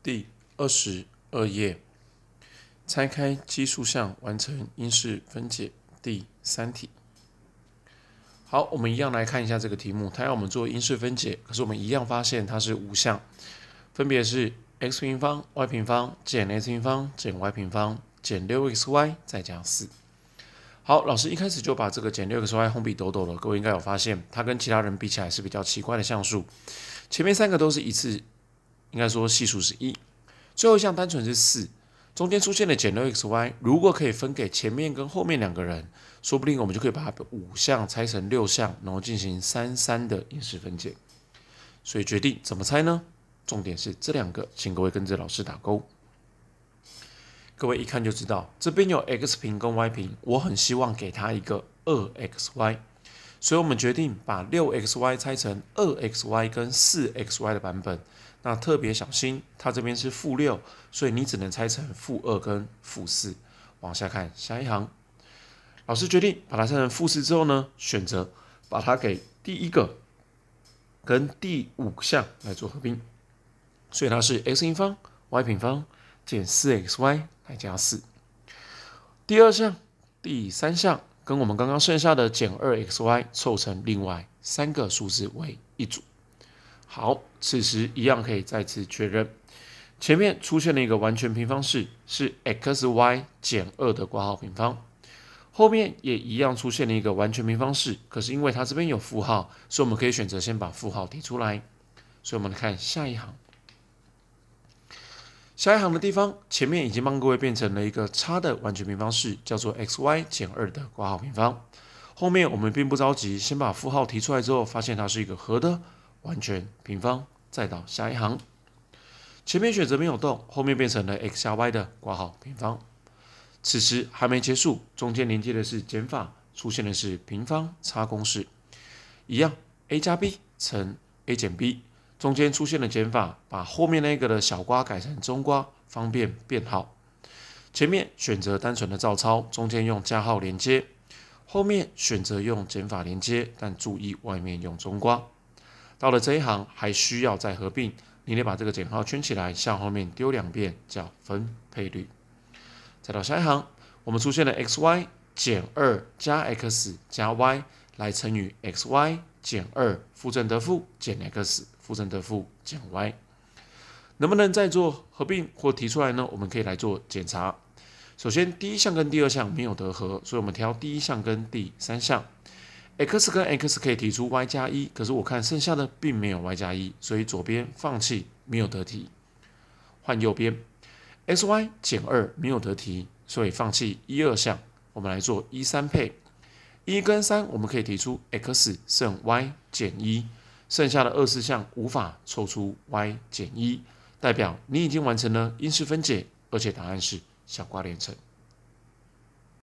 第22页，拆开奇数项完成因式分解第3题。好，我们一样来看一下这个题目，它要我们做因式分解，可是我们一样发现它是5项，分别是 x 平方、y 平方减 x 平方减 y 平方减 6xy 再加4。好，老师一开始就把这个减 6xy 红笔抖抖了，各位应该有发现，它跟其他人比起来是比较奇怪的项数。前面3个都是一次，应该说系数是1，最后一项单纯是4，中间出现的减 6xy， 如果可以分给前面跟后面2个人，说不定我们就可以把它5项拆成6项，然后进行3:3的因式分解。所以决定怎么拆呢？重点是这2个，请各位跟着老师打勾。各位一看就知道，这边有 x 平跟 y 平，我很希望给它一个 2xy， 所以我们决定把 6xy 拆成 2xy 跟 4xy 的版本。那特别小心，它这边是-6，所以你只能拆成-2跟-4。往下看下一行，老师决定把它拆成-4之后呢，选择把它给第1个跟第5项来做合并，所以它是 x 平方 y 平方减 4xy 来加4。第2项、第3项跟我们刚刚剩下的减 2xy 凑成另外3个数字为一组。好，此时一样可以再次确认，前面出现了一个完全平方式，是 xy 减2的括号平方，后面也一样出现了一个完全平方式，可是因为它这边有负号，所以我们可以选择先把负号提出来。所以我们来看下一行，下一行的地方，前面已经帮各位变成了一个差的完全平方式，叫做 xy 减2的括号平方。后面我们并不着急，先把负号提出来之后，发现它是一个和的完全平方，再到下一行，前面选择没有动，后面变成了 x 加 y 的括号平方。此时还没结束，中间连接的是减法，出现的是平方差公式，一样 a 加 b 乘 a 减 b， 中间出现了减法，把后面那个的小括改成中括，方便变号。前面选择单纯的照抄，中间用加号连接，后面选择用减法连接，但注意外面用中括。到了这一行还需要再合并，你得把这个减号圈起来，向后面丢2遍，叫分配率。再到下一行，我们出现了 xy 减2加 x 加 y 来乘以 xy 减2负正得负减 x 负正得负减 y， 能不能再做合并或提出来呢？我们可以来做检查。首先第1项跟第2项没有得合，所以我们挑第1项跟第3项。x 跟 x 可以提出 y 加1，可是我看剩下的并没有 y 加1，所以左边放弃，没有得题。换右边 xy 减2没有得题，所以放弃1、2项，我们来做1、3配。1跟3我们可以提出 x 剩 y 减1，剩下的2、4项无法凑出 y 减1，代表你已经完成了因式分解，而且答案是小括连成。